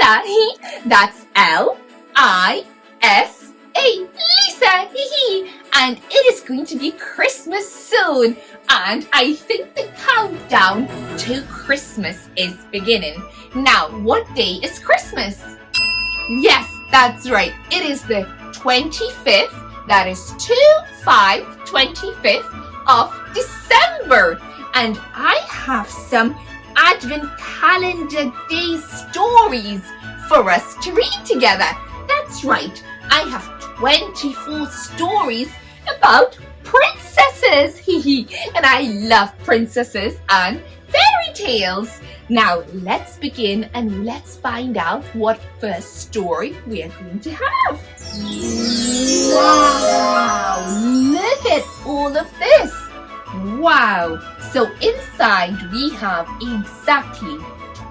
Lisa. That's Lisa. Lisa. And it is going to be Christmas soon. And I think the countdown to Christmas is beginning. Now, what day is Christmas? Yes, that's right. It is the 25th. That is 25th of December. And I have some Advent calendar day stories for us to read together. That's right. I have 24 stories about princesses. And I love princesses and fairy tales. Now let's begin and let's find out what first story we are going to have. Wow! Look at all of this. Wow! So inside we have exactly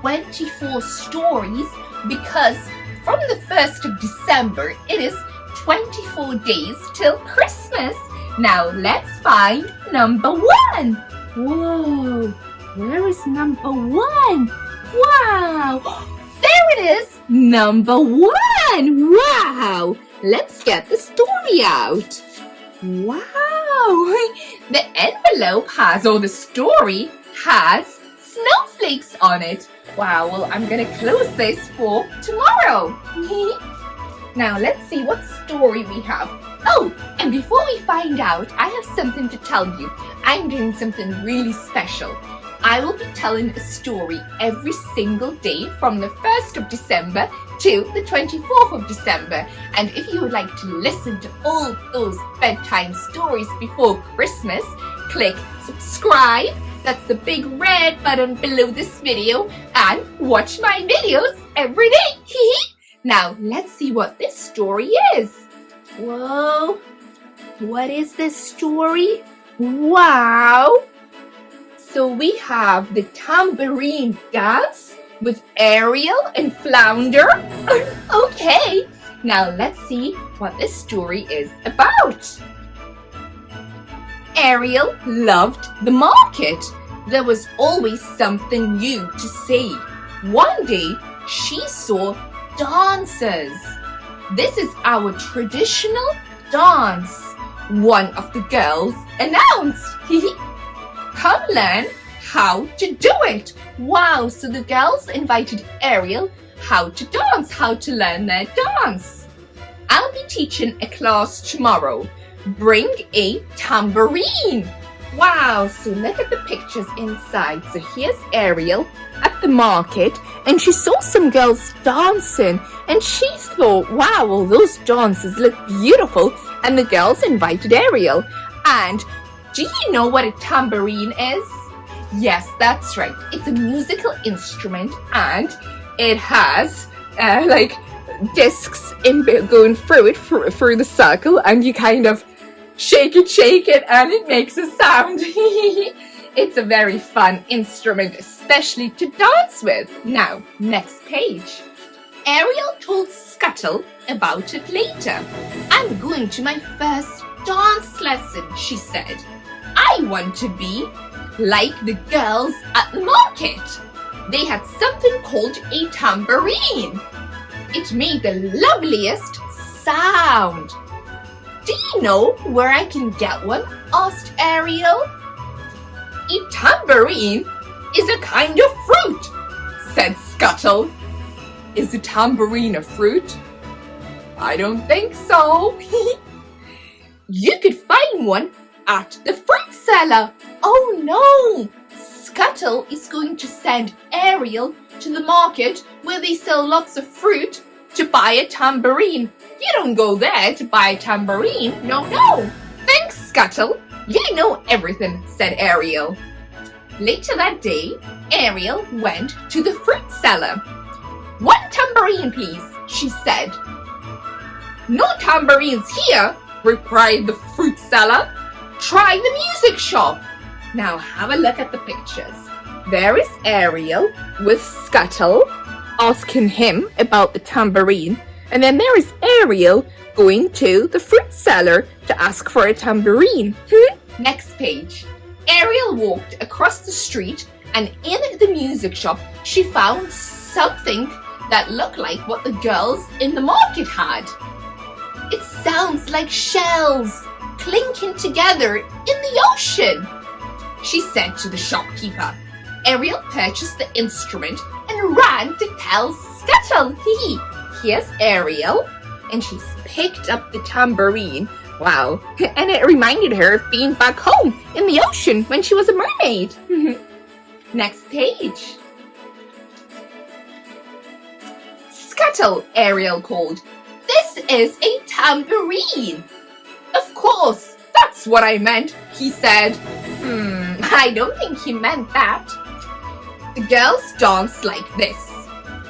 24 stories because from the 1st of December it is 24 days till Christmas. Now let's find number 1. Whoa! Where is number 1? Wow! There it is! Number 1! Wow! Let's get the story out. Wow! The envelope has, or the story has snowflakes on it. Wow, well, I'm gonna close this for tomorrow. Now, let's see what story we have. Oh, and before we find out, I have something to tell you. I'm doing something really special. I will be telling a story every single day from the 1st of December to the 24th of December. And if you would like to listen to all those bedtime stories before Christmas, click subscribe. That's the big red button below this video and watch my videos every day. Now, let's see what this story is. Whoa, what is this story? Wow! So we have the tambourine dance with Ariel and Flounder. Okay, now let's see what this story is about. Ariel loved the market. There was always something new to see. One day, she saw dancers. This is our traditional dance, one of the girls announced. Come learn how to do it. Wow, so the girls invited Ariel how to dance, how to learn their dance. I'll be teaching a class tomorrow. Bring a tambourine. Wow, so look at the pictures inside. So here's Ariel at the market and she saw some girls dancing and she thought, wow, well, those dances look beautiful, and the girls invited Ariel. And do you know what a tambourine is? Yes, that's right. It's a musical instrument and it has like discs going through it, through the circle, and you kind of shake it and it makes a sound. It's a very fun instrument, especially to dance with. Now, next page. Ariel told Scuttle about it later. I'm going to my first dance lesson, she said. I want to be like the girls at the market. They had something called a tambourine. It made the loveliest sound. Do you know where I can get one? Asked Ariel. A tambourine is a kind of fruit, said Scuttle. Is a tambourine a fruit? I don't think so. You could find one at the fruit seller. Oh no! Scuttle is going to send Ariel to the market where they sell lots of fruit to buy a tambourine. You don't go there to buy a tambourine. No. Thanks, Scuttle. You know everything, said Ariel. Later that day, Ariel went to the fruit seller. One tambourine, please, she said. No tambourines here, replied the fruit seller. Try the music shop. Now have a look at the pictures. There is Ariel with Scuttle asking him about the tambourine. And then there is Ariel going to the fruit seller to ask for a tambourine. Next page. Ariel walked across the street and in the music shop she found something that looked like what the girls in the market had. It sounds like shells clinking together in the ocean, she said to the shopkeeper. Ariel purchased the instrument and ran to tell Scuttle. Here's Ariel, and she's picked up the tambourine. Wow, and it reminded her of being back home in the ocean when she was a mermaid. Next page. Scuttle, Ariel called. This is a tambourine. Of course, that's what I meant, he said. I don't think he meant that. The girls dance like this,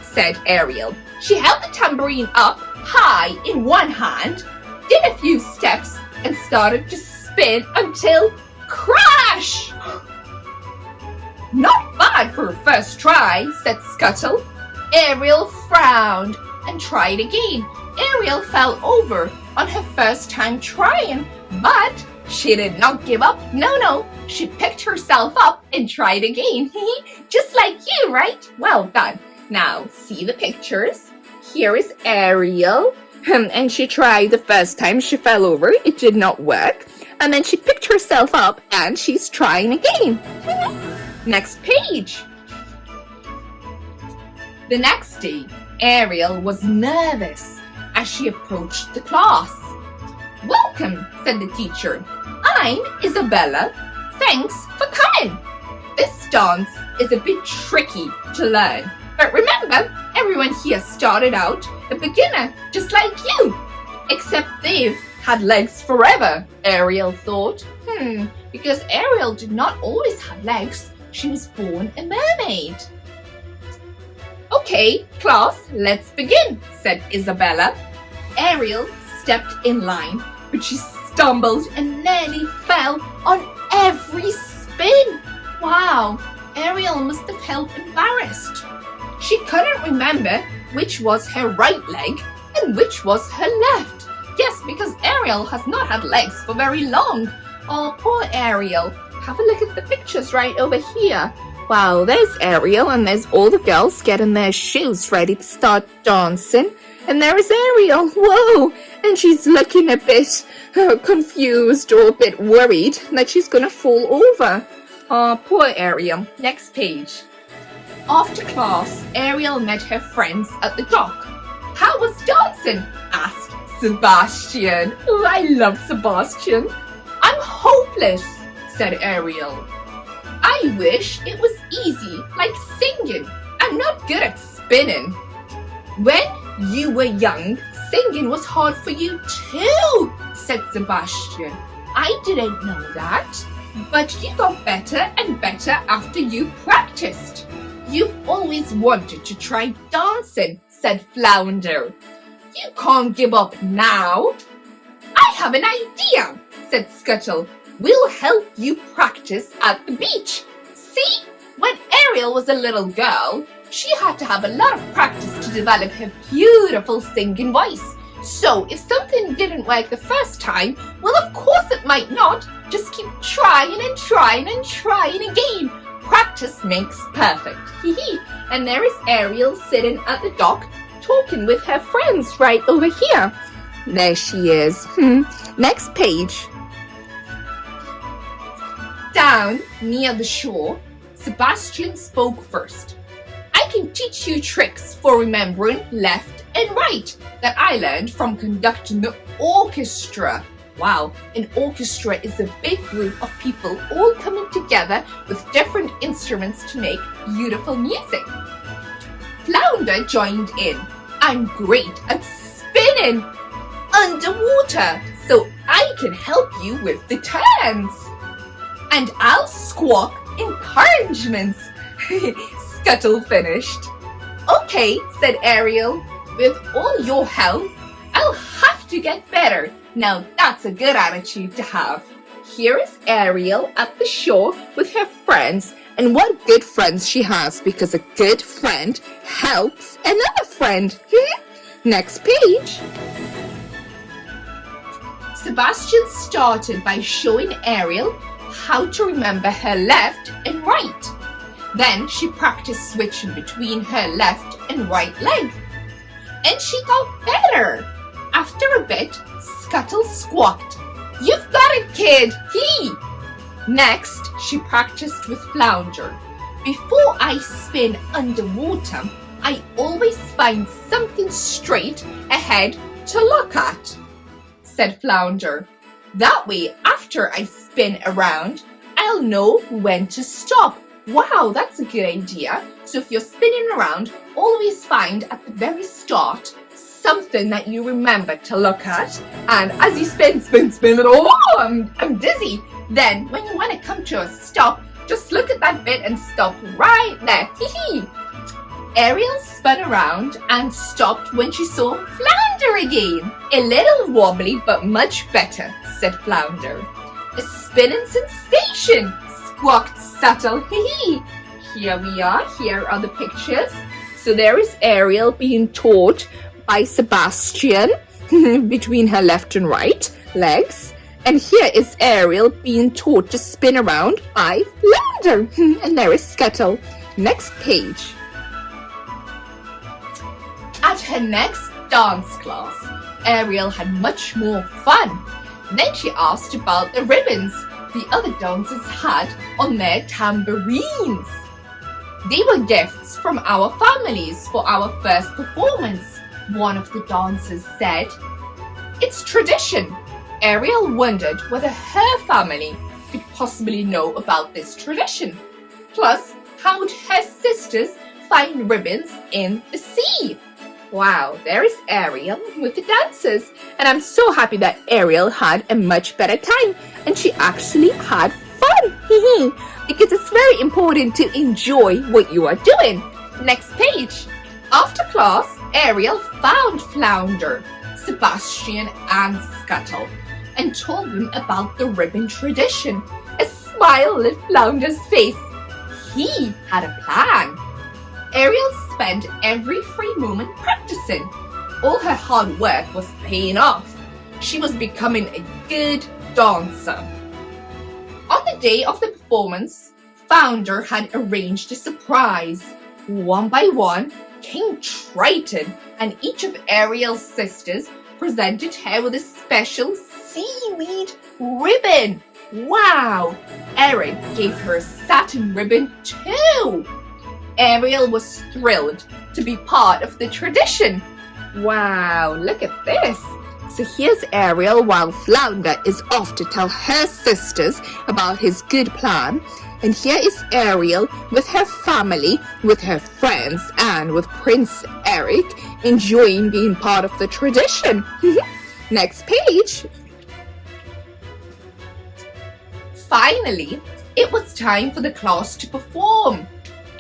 said Ariel. She held the tambourine up high in one hand, did a few steps, and started to spin until crash! Not bad for a first try, said Scuttle. Ariel frowned and tried again. Ariel fell over on her first time trying, but she did not give up. No, she picked herself up and tried again. Just like you, right? Well done. Now, see the pictures. Here is Ariel. And she tried the first time. She fell over. It did not work. And then she picked herself up and she's trying again. Next page. The next day, Ariel was nervous as she approached the class. Welcome, said the teacher. I'm Isabella. Thanks for coming. This dance is a bit tricky to learn. But remember, everyone here started out a beginner, just like you. Except they've had legs forever, Ariel thought. Because Ariel did not always have legs. She was born a mermaid. Okay, class, let's begin, said Isabella. Ariel stepped in line, but she stumbled and nearly fell on every spin. Wow, Ariel must have felt embarrassed. She couldn't remember which was her right leg and which was her left. Yes, because Ariel has not had legs for very long. Oh, poor Ariel. Have a look at the pictures right over here. Wow, there's Ariel and there's all the girls getting their shoes ready to start dancing. And there is Ariel. Whoa! And she's looking a bit confused or a bit worried that she's going to fall over. Oh, poor Ariel. Next page. After class, Ariel met her friends at the dock. How was dancing? Asked Sebastian. Oh, I love Sebastian. I'm hopeless, said Ariel. I wish it was easy, like singing. I'm not good at spinning. When you were young, singing was hard for you too, said Sebastian. I didn't know that. But you got better and better after you practiced. You've always wanted to try dancing, said Flounder. You can't give up now. I have an idea, said Scuttle. We'll help you practice at the beach. See, when Ariel was a little girl, she had to have a lot of practice to develop her beautiful singing voice. So if something didn't work the first time, well, of course it might not. Just keep trying and trying and trying again. Practice makes perfect. And there is Ariel sitting at the dock talking with her friends right over here. There she is. Next page. Down near the shore, Sebastian spoke first. I can teach you tricks for remembering left and right that I learned from conducting the orchestra. Wow, an orchestra is a big group of people all coming together with different instruments to make beautiful music. Flounder joined in. I'm great at spinning underwater, so I can help you with the turns. And I'll squawk encouragements. Scuttle finished. Okay, said Ariel. With all your help, I'll have to get better. Now that's a good attitude to have. Here is Ariel at the shore with her friends. And what good friends she has, because a good friend helps another friend. Next page. Sebastian started by showing Ariel how to remember her left and right. Then she practiced switching between her left and right leg. And she got better. After a bit, Scuttle squawked, "You've got it, kid! Hee!" Next, she practiced with Flounder. "Before I spin underwater, I always find something straight ahead to look at," said Flounder. "That way, after I spin around, I'll know when to stop." Wow, that's a good idea. So if you're spinning around, always find at the very start something that you remember to look at. And as you spin, oh, I'm dizzy. Then when you want to come to a stop, just look at that bit and stop right there. Hee. Ariel spun around and stopped when she saw Flounder again. "A little wobbly, but much better," said Flounder. "A spinning sensation," squawked Scuttle. Hee. Here we are. Here are the pictures. So there is Ariel being taught by Sebastian between her left and right legs. And here is Ariel being taught to spin around by Flounder. And there is Scuttle. Next page. At her next dance class, Ariel had much more fun. Then she asked about the ribbons the other dancers had on their tambourines. "They were gifts from our families for our first performance," one of the dancers said. "It's tradition." Ariel wondered whether her family could possibly know about this tradition. Plus, how would her sisters find ribbons in the sea? Wow, there is Ariel with the dancers. And I'm so happy that Ariel had a much better time. And she actually had fun. Because it's very important to enjoy what you are doing. Next page. After class, Ariel found Flounder, Sebastian, and Scuttle and told them about the ribbon tradition. A smile lit Flounder's face. He had a plan. Ariel spent every free moment practicing. All her hard work was paying off. She was becoming a good dancer. On the day of the performance, Flounder had arranged a surprise. One by one, King Triton and each of Ariel's sisters presented her with a special seaweed ribbon. Wow! Eric gave her a satin ribbon too. Ariel was thrilled to be part of the tradition. Wow, look at this. So here's Ariel while Flounder is off to tell her sisters about his good plan. And here is Ariel with her family, with her friends, and with Prince Eric enjoying being part of the tradition. Next page. Finally, it was time for the class to perform.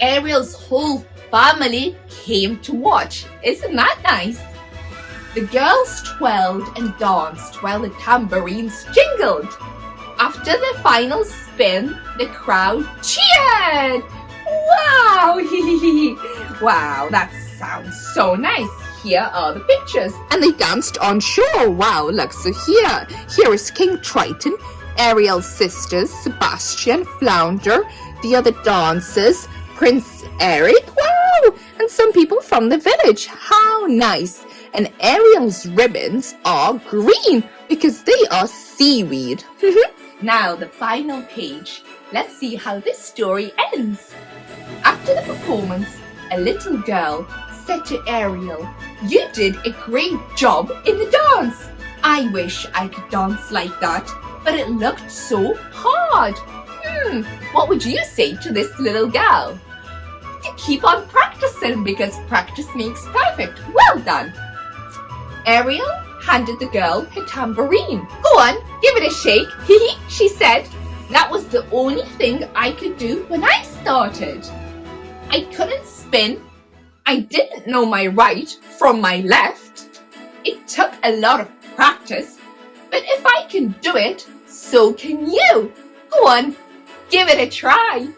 Ariel's whole family came to watch. Isn't that nice? The girls twirled and danced while the tambourines jingled. After the final spin, the crowd cheered. Wow! Wow, that sounds so nice. Here are the pictures. And they danced on shore. Wow, look, so here is King Triton, Ariel's sisters, Sebastian, Flounder, the other dancers, Prince Eric, wow, and some people from the village. How nice. And Ariel's ribbons are green because they are seaweed. Now the final page. Let's see how this story ends. After the performance, a little girl said to Ariel, "You did a great job in the dance. I wish I could dance like that, but it looked so hard." What would you say to this little girl? To keep on practicing because practice makes perfect. Well done. Ariel handed the girl her tambourine. "Go on, give it a shake," she said. "That was the only thing I could do when I started. I couldn't spin. I didn't know my right from my left. It took a lot of practice, but if I can do it, so can you. Go on, give it a try."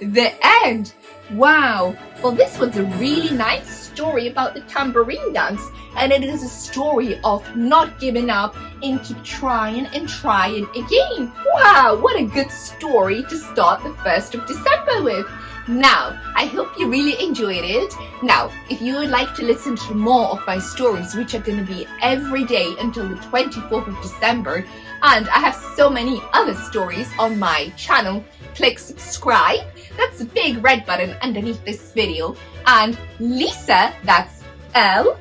The end. Wow. Well, this was a really nice story about the tambourine dance, and it is a story of not giving up and keep trying and trying again. Wow, what a good story to start the 1st of December with. Now, I hope you really enjoyed it. Now, if you would like to listen to more of my stories, which are going to be every day until the 24th of December, and I have so many other stories on my channel, click subscribe. That's the big red button underneath this video. And Lisa, that's L-I-S-A,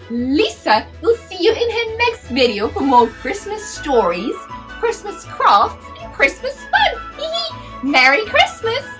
Lisa, will see you in her next video for more Christmas stories, Christmas crafts, and Christmas fun. Merry Christmas!